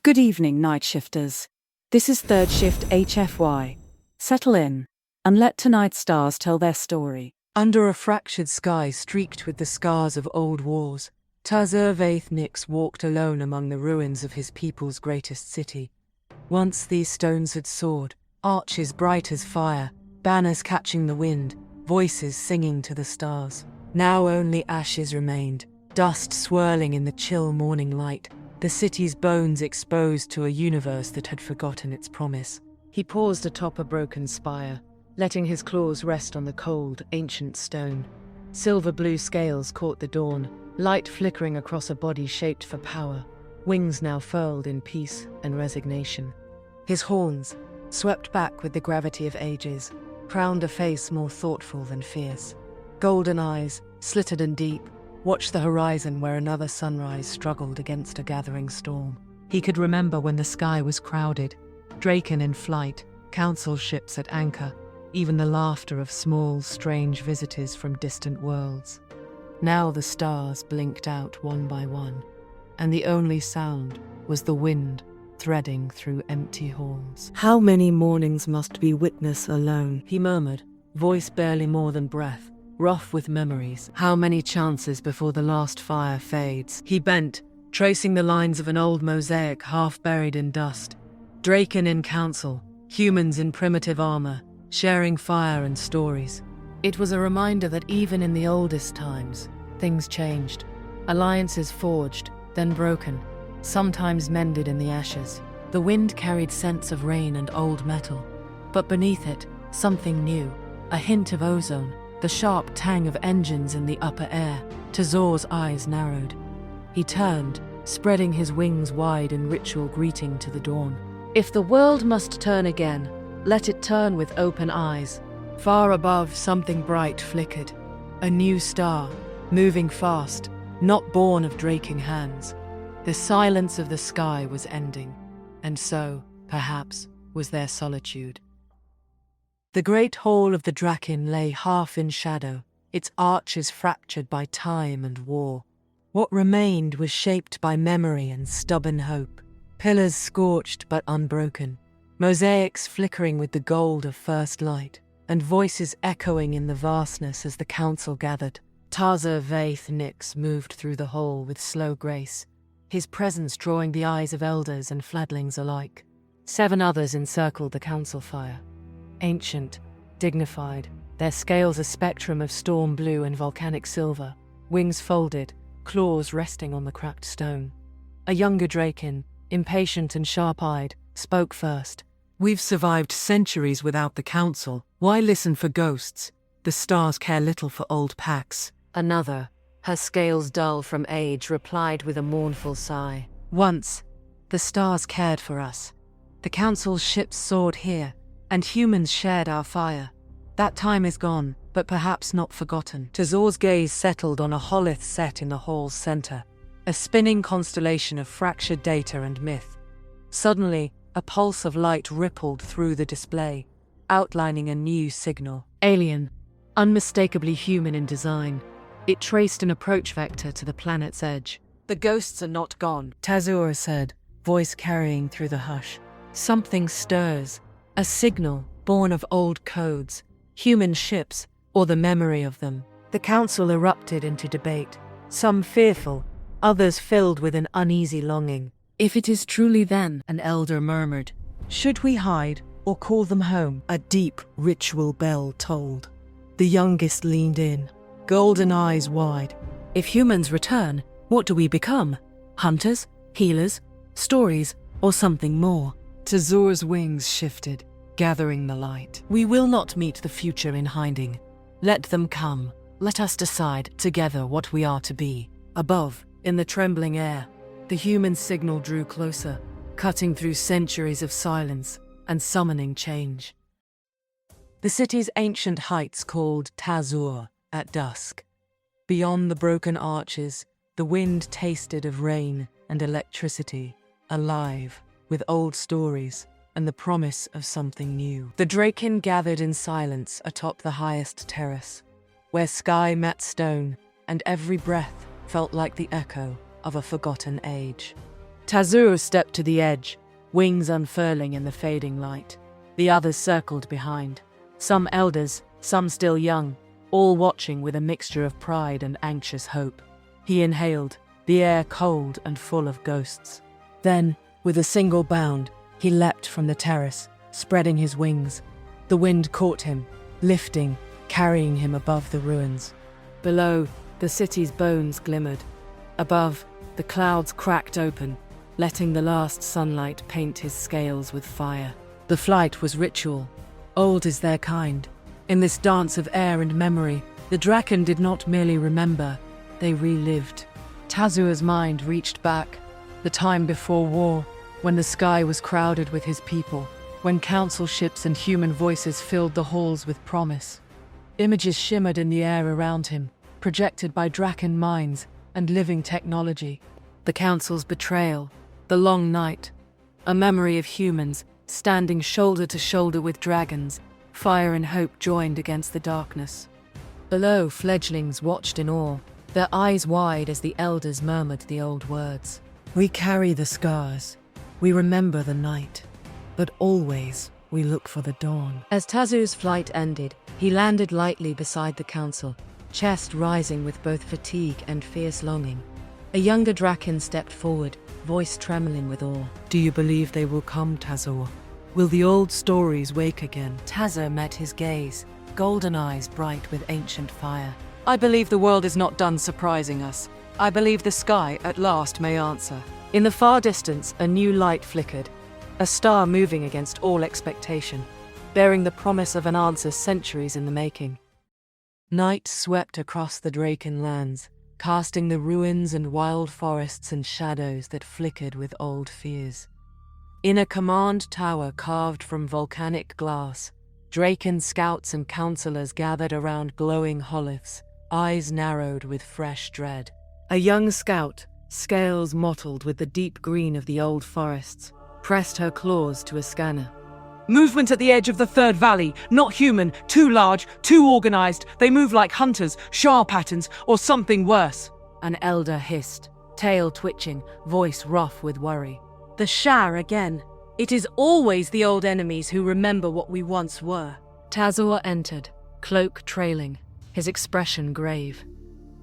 Good evening, night shifters. This is third shift HFY. Settle in, and let tonight's stars tell their story. Under a fractured sky streaked with the scars of old wars, Dragonfolk walked alone among the ruins of his people's greatest city. Once these stones had soared, arches bright as fire, banners catching the wind, voices singing to the stars. Now only ashes remained, dust swirling in the chill morning light, the city's bones exposed to a universe that had forgotten its promise. He paused atop a broken spire, letting his claws rest on the cold, ancient stone. Silver-blue scales caught the dawn, light flickering across a body shaped for power, wings now furled in peace and resignation. His horns, swept back with the gravity of ages, crowned a face more thoughtful than fierce. Golden eyes, slitted and deep, watched the horizon where another sunrise struggled against a gathering storm. He could remember when the sky was crowded, Drakyn in flight, council ships at anchor, even the laughter of small, strange visitors from distant worlds. Now the stars blinked out one by one, and the only sound was the wind threading through empty halls. "How many mornings must we witness alone?" He murmured, voice barely more than breath, rough with memories. How many chances before the last fire fades? He bent, tracing the lines of an old mosaic half buried in dust. Drakyn in council, humans in primitive armor, sharing fire and stories. It was a reminder that even in the oldest times, things changed. Alliances forged, then broken, sometimes mended in the ashes. The wind carried scents of rain and old metal, but beneath it, something new, a hint of ozone, the sharp tang of engines in the upper air. Tazor's eyes narrowed. He turned, spreading his wings wide in ritual greeting to the dawn. If the world must turn again, let it turn with open eyes. Far above, something bright flickered. A new star, moving fast, not born of Drakyn hands. The silence of the sky was ending, and so, perhaps, was their solitude. The great hall of the Drakyn lay half in shadow, its arches fractured by time and war. What remained was shaped by memory and stubborn hope, pillars scorched but unbroken, mosaics flickering with the gold of first light, and voices echoing in the vastness as the council gathered. Dragonfolk moved through the hall with slow grace, his presence drawing the eyes of elders and fledlings alike. 7 others encircled the council fire. Ancient, dignified, their scales a spectrum of storm blue and volcanic silver, wings folded, claws resting on the cracked stone. A younger Drakyn, impatient and sharp-eyed, spoke first. "We've survived centuries without the council. Why listen for ghosts? The stars care little for old packs." Another, her scales dull from age, replied with a mournful sigh. "Once, the stars cared for us. The council's ships soared here, and humans shared our fire. That time is gone, but perhaps not forgotten." Tazor's gaze settled on a holith set in the hall's center, a spinning constellation of fractured data and myth. Suddenly, a pulse of light rippled through the display, outlining a new signal. Alien, unmistakably human in design, it traced an approach vector to the planet's edge. "The ghosts are not gone," Tazor said, voice carrying through the hush. "Something stirs. A signal, born of old codes, human ships, or the memory of them." The council erupted into debate, some fearful, others filled with an uneasy longing. "If it is truly then," an elder murmured, "should we hide or call them home?" A deep ritual bell tolled. The youngest leaned in, golden eyes wide. If humans return, what do we become? Hunters? Healers? Stories? Or something more? Tazor's wings shifted, gathering the light. "We will not meet the future in hiding. Let them come. Let us decide together what we are to be." Above, in the trembling air, the human signal drew closer, cutting through centuries of silence and summoning change. The city's ancient heights called Tazor at dusk. Beyond the broken arches, the wind tasted of rain and electricity, alive with old stories and the promise of something new. The Drakyn gathered in silence atop the highest terrace, where sky met stone and every breath felt like the echo of a forgotten age. Tazur stepped to the edge, wings unfurling in the fading light. The others circled behind. Some elders, some still young, all watching with a mixture of pride and anxious hope. He inhaled, the air cold and full of ghosts. Then, with a single bound, he leapt from the terrace, spreading his wings. The wind caught him, lifting, carrying him above the ruins. Below, the city's bones glimmered. Above, the clouds cracked open, letting the last sunlight paint his scales with fire. The flight was ritual. Old is their kind. In this dance of air and memory, the Drakyn did not merely remember, they relived. Tazur's mind reached back, the time before war, when the sky was crowded with his people, when council ships and human voices filled the halls with promise. Images shimmered in the air around him, projected by Drakyn minds and living technology. The council's betrayal, the long night, a memory of humans standing shoulder to shoulder with dragons, fire and hope joined against the darkness. Below, fledglings watched in awe, their eyes wide as the elders murmured the old words. We carry the scars, we remember the night, but always we look for the dawn. As Tazur's flight ended, he landed lightly beside the council, chest rising with both fatigue and fierce longing. A younger Drakyn stepped forward, voice trembling with awe. Do you believe they will come, Tazur? Will the old stories wake again? Tazur met his gaze, golden eyes bright with ancient fire. I believe the world is not done surprising us. I believe the sky at last may answer. In the far distance, a new light flickered, a star moving against all expectation, bearing the promise of an answer centuries in the making. Night swept across the Drakyn lands, casting the ruins and wild forests and shadows that flickered with old fears. In a command tower carved from volcanic glass, Drakyn scouts and counselors gathered around glowing holophs, eyes narrowed with fresh dread. A young scout, scales mottled with the deep green of the old forests, pressed her claws to a scanner. Movement at the edge of the third valley, not human, too large, too organized. They move like hunters, sharp patterns, or something worse. An elder hissed, tail twitching, voice rough with worry. The Shah again. It is always the old enemies who remember what we once were. Tazur entered, cloak trailing, his expression grave.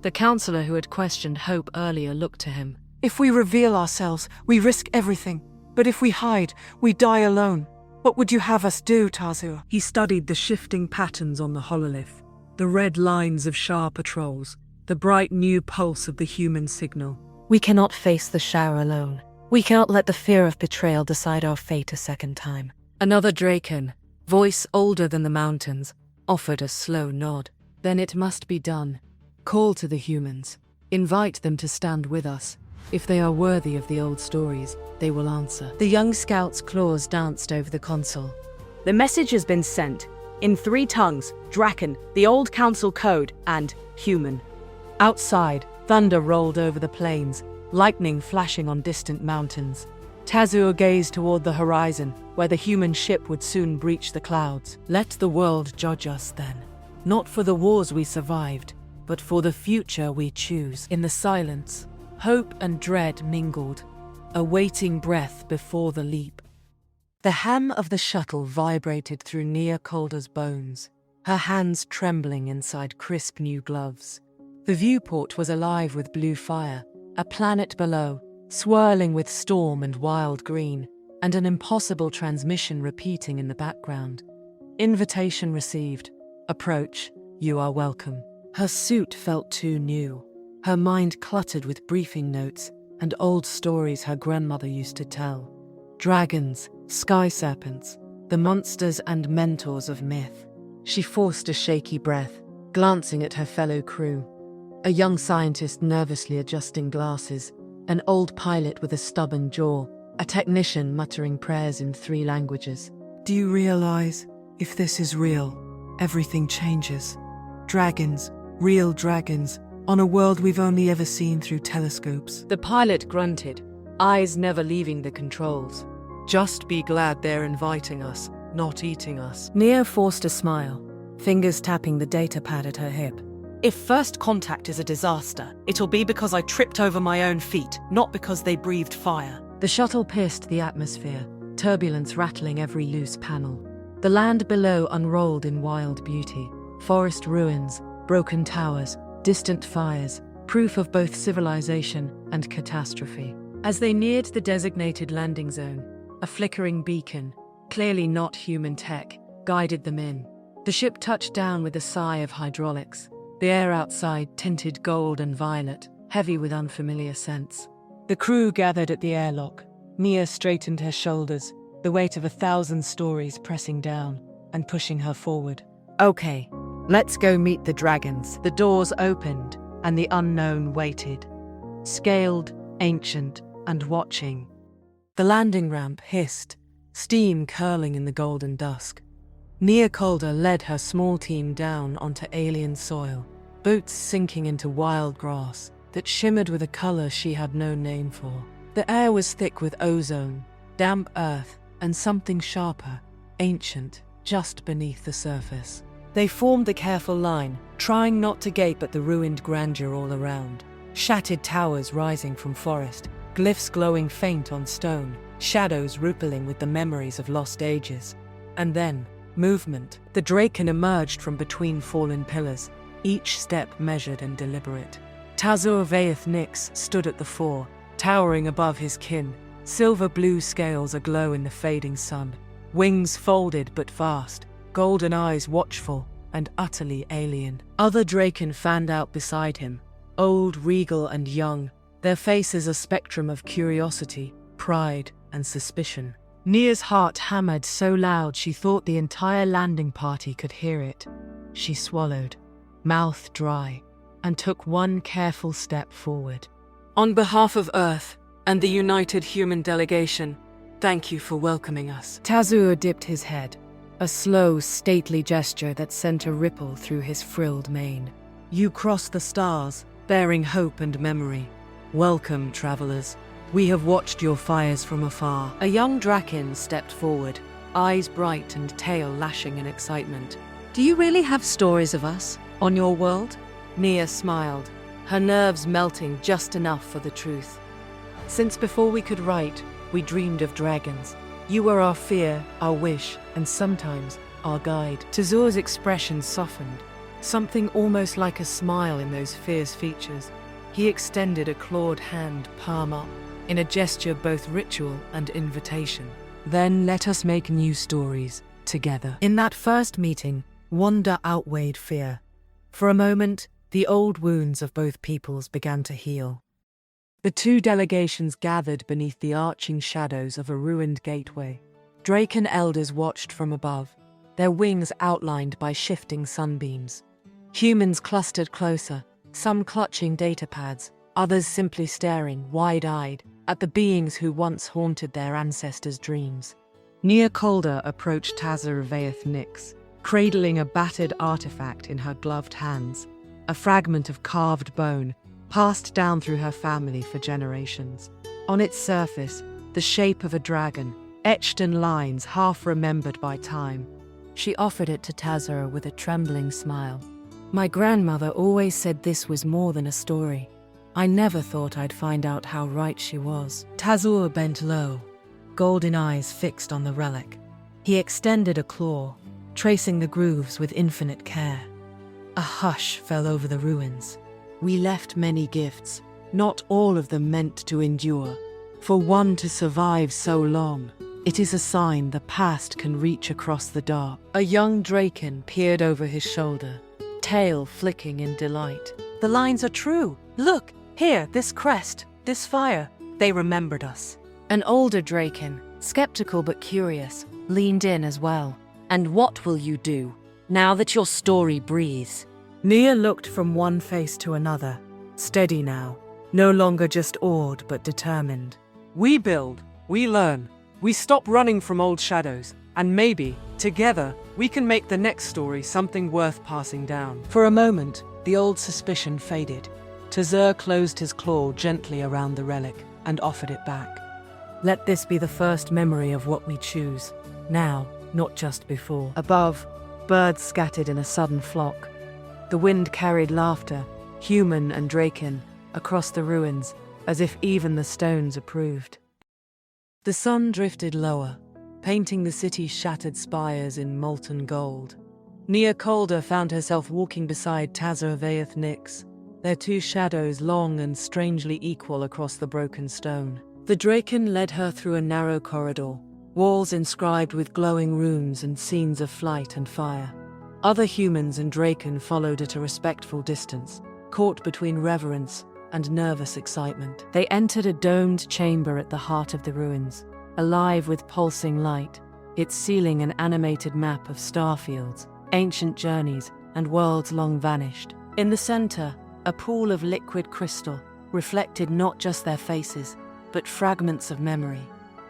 The councillor who had questioned hope earlier looked to him. If we reveal ourselves, we risk everything. But if we hide, we die alone. What would you have us do, Tazur? He studied the shifting patterns on the hololith, the red lines of Shah patrols, the bright new pulse of the human signal. We cannot face the Shah alone. We cannot let the fear of betrayal decide our fate a second time. Another Drakyn, voice older than the mountains, offered a slow nod. Then it must be done. Call to the humans. Invite them to stand with us. If they are worthy of the old stories, they will answer. The young scout's claws danced over the console. The message has been sent, in 3 tongues, Drakyn, the old council code, and human. Outside, thunder rolled over the plains, lightning flashing on distant mountains. Tazur gazed toward the horizon, where the human ship would soon breach the clouds. Let the world judge us then. Not for the wars we survived, but for the future we choose. In the silence, hope and dread mingled, a waiting breath before the leap. The hem of the shuttle vibrated through Nia Calder's bones, her hands trembling inside crisp new gloves. The viewport was alive with blue fire, a planet below, swirling with storm and wild green, and an impossible transmission repeating in the background. Invitation received. Approach, you are welcome. Her suit felt too new, her mind cluttered with briefing notes and old stories her grandmother used to tell. Dragons, sky serpents, the monsters and mentors of myth. She forced a shaky breath, glancing at her fellow crew. A young scientist nervously adjusting glasses, an old pilot with a stubborn jaw, a technician muttering prayers in 3 languages. Do you realize, if this is real, everything changes? Dragons, real dragons, on a world we've only ever seen through telescopes. The pilot grunted, eyes never leaving the controls. Just be glad they're inviting us, not eating us. Nia forced a smile, fingers tapping the data pad at her hip. If first contact is a disaster, it'll be because I tripped over my own feet, not because they breathed fire. The shuttle pierced the atmosphere, turbulence rattling every loose panel. The land below unrolled in wild beauty. Forest ruins, broken towers, distant fires, proof of both civilization and catastrophe. As they neared the designated landing zone, a flickering beacon, clearly not human tech, guided them in. The ship touched down with a sigh of hydraulics. The air outside tinted gold and violet, heavy with unfamiliar scents. The crew gathered at the airlock. Mia straightened her shoulders, the weight of 1,000 stories pressing down and pushing her forward. Okay, let's go meet the dragons. The doors opened, and the unknown waited. Scaled, ancient, and watching. The landing ramp hissed, steam curling in the golden dusk. Nia Calder led her small team down onto alien soil, boots sinking into wild grass that shimmered with a color she had no name for. The air was thick with ozone, damp earth, and something sharper, ancient, just beneath the surface. They formed a careful line, trying not to gape at the ruined grandeur all around. Shattered towers rising from forest, glyphs glowing faint on stone, shadows rippling with the memories of lost ages. And then, movement. The Drakyn emerged from between fallen pillars, each step measured and deliberate. Tazur Vaeth Nix stood at the fore, towering above his kin, silver-blue scales aglow in the fading sun, wings folded but vast, golden eyes watchful and utterly alien. Other Drakyn fanned out beside him, old, regal, and young, their faces a spectrum of curiosity, pride, and suspicion. Nia's heart hammered so loud she thought the entire landing party could hear it. She swallowed, mouth dry, and took one careful step forward. On behalf of Earth and the United Human Delegation, thank you for welcoming us. Tazur dipped his head, a slow, stately gesture that sent a ripple through his frilled mane. You cross the stars, bearing hope and memory. Welcome, travelers. We have watched your fires from afar. A young Drakyn stepped forward, eyes bright and tail lashing in excitement. Do you really have stories of us on your world? Nia smiled, her nerves melting just enough for the truth. Since before we could write, we dreamed of dragons. You were our fear, our wish, and sometimes our guide. Tazur's expression softened, something almost like a smile in those fierce features. He extended a clawed hand, palm up, in a gesture both ritual and invitation. Then let us make new stories, together. In that first meeting, wonder outweighed fear. For a moment, the old wounds of both peoples began to heal. The two delegations gathered beneath the arching shadows of a ruined gateway. Drakyn elders watched from above, their wings outlined by shifting sunbeams. Humans clustered closer, some clutching data pads, others simply staring, wide-eyed, at the beings who once haunted their ancestors' dreams. Nia Calder approached Tazur Vaeth Nix, cradling a battered artifact in her gloved hands, a fragment of carved bone passed down through her family for generations. On its surface, the shape of a dragon, etched in lines half remembered by time. She offered it to Tazur with a trembling smile. My grandmother always said this was more than a story. I never thought I'd find out how right she was. Tazur bent low, golden eyes fixed on the relic. He extended a claw, tracing the grooves with infinite care. A hush fell over the ruins. We left many gifts, not all of them meant to endure. For one to survive so long, it is a sign the past can reach across the dark. A young Drakyn peered over his shoulder, tail flicking in delight. The lines are true. Look, here, this crest, this fire. They remembered us. An older Drakyn, skeptical but curious, leaned in as well. And what will you do, now that your story breathes? Nia looked from one face to another, steady now, no longer just awed but determined. We build, we learn, we stop running from old shadows, and maybe, together, we can make the next story something worth passing down. For a moment, the old suspicion faded. Tazur closed his claw gently around the relic and offered it back. Let this be the first memory of what we choose, now, not just before. Above, birds scattered in a sudden flock. The wind carried laughter, human and Drakyn, across the ruins, as if even the stones approved. The sun drifted lower, painting the city's shattered spires in molten gold. Nia Calder found herself walking beside Tazur Nix, their two shadows long and strangely equal across the broken stone. The Drakyn led her through a narrow corridor, walls inscribed with glowing runes and scenes of flight and fire. Other humans and Drakyn followed at a respectful distance, caught between reverence and nervous excitement. They entered a domed chamber at the heart of the ruins, alive with pulsing light, its ceiling an animated map of starfields, ancient journeys, and worlds long vanished. In the center, a pool of liquid crystal reflected not just their faces, but fragments of memory.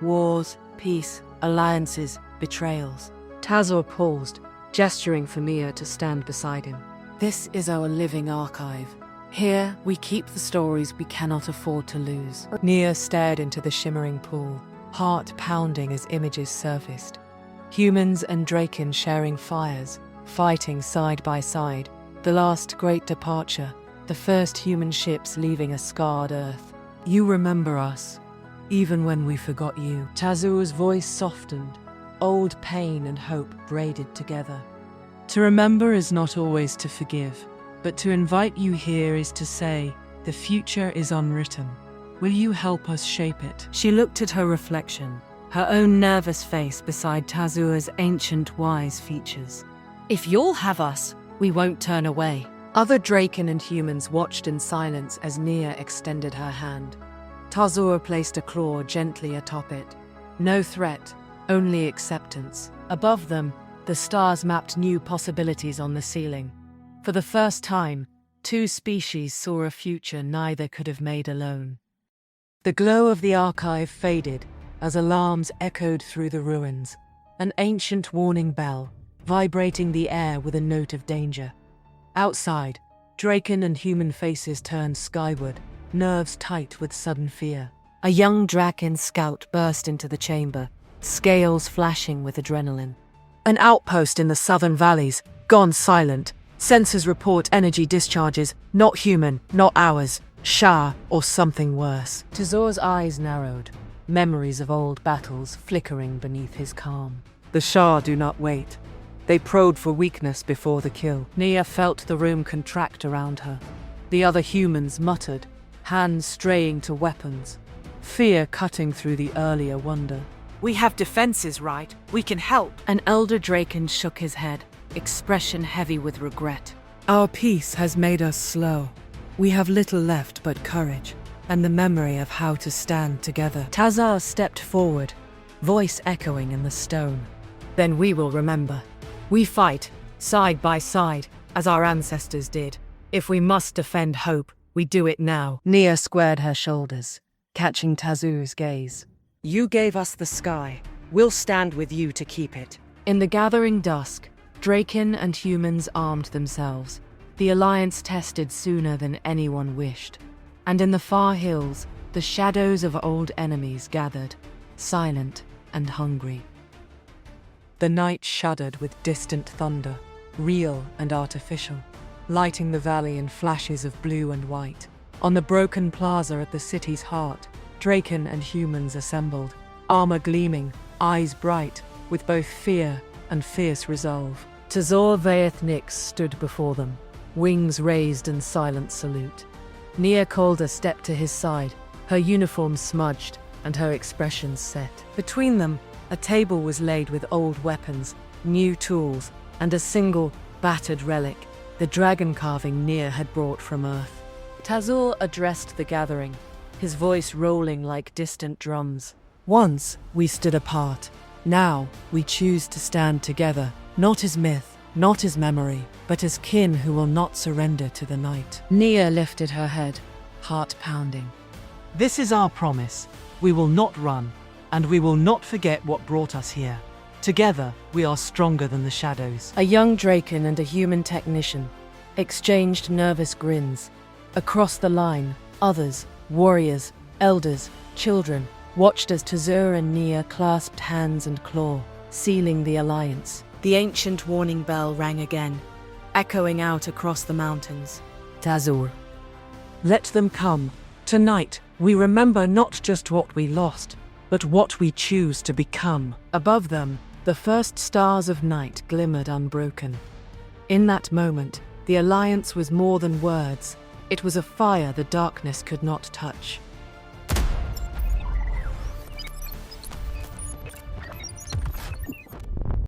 Wars, peace, alliances, betrayals. Tazur paused, gesturing for Mia to stand beside him. This is our living archive. Here, we keep the stories we cannot afford to lose. Nia stared into the shimmering pool, heart pounding as images surfaced. Humans and Drakyn sharing fires, fighting side by side. The last great departure, the first human ships leaving a scarred Earth. You remember us, even when we forgot you. Tazur's voice softened, old pain and hope braided together. To remember is not always to forgive, but to invite you here is to say, the future is unwritten. Will you help us shape it? She looked at her reflection, her own nervous face beside Tazur's ancient wise features. If you'll have us, we won't turn away. Other Drakyn and humans watched in silence as Nia extended her hand. Tazur placed a claw gently atop it. No threat, only acceptance. Above them, the stars mapped new possibilities on the ceiling. For the first time, two species saw a future neither could have made alone. The glow of the archive faded as alarms echoed through the ruins, an ancient warning bell, vibrating the air with a note of danger. Outside, Drakyn and human faces turned skyward, nerves tight with sudden fear. A young Drakyn scout burst into the chamber, scales flashing with adrenaline. An outpost in the southern valleys, gone silent. Sensors report energy discharges, not human, not ours, Shah or something worse. Tazur's eyes narrowed, memories of old battles flickering beneath his calm. The Shah do not wait. They probe for weakness before the kill. Nia felt the room contract around her. The other humans muttered, hands straying to weapons, fear cutting through the earlier wonder. We have defenses, right? We can help. An elder Drakyn shook his head, expression heavy with regret. Our peace has made us slow. We have little left but courage, and the memory of how to stand together. Tazur stepped forward, voice echoing in the stone. Then we will remember. We fight, side by side, as our ancestors did. If we must defend hope, we do it now. Nia squared her shoulders, catching Tazur's gaze. You gave us the sky. We'll stand with you to keep it. In the gathering dusk, Drakyn and humans armed themselves. The alliance tested sooner than anyone wished. And in the far hills, the shadows of old enemies gathered, silent and hungry. The night shuddered with distant thunder, real and artificial, lighting the valley in flashes of blue and white. On the broken plaza at the city's heart, Drakyn and humans assembled, armor gleaming, eyes bright, with both fear and fierce resolve. Tazur Nix stood before them, wings raised in silent salute. Nia Calder stepped to his side, her uniform smudged and her expression set. Between them, a table was laid with old weapons, new tools, and a single, battered relic, the dragon carving Nia had brought from Earth. Tazur addressed the gathering, his voice rolling like distant drums. Once we stood apart. Now we choose to stand together, not as myth, not as memory, but as kin who will not surrender to the night. Nia lifted her head, heart pounding. This is our promise. We will not run, and we will not forget what brought us here. Together, we are stronger than the shadows. A young Drakyn and a human technician exchanged nervous grins. Across the line, others, warriors, elders, children, watched as Tazur and Nia clasped hands and claw, sealing the alliance. The ancient warning bell rang again, echoing out across the mountains. Tazur, let them come. Tonight, we remember not just what we lost, but what we choose to become. Above them, the first stars of night glimmered unbroken. In that moment, the alliance was more than words. It was a fire the darkness could not touch.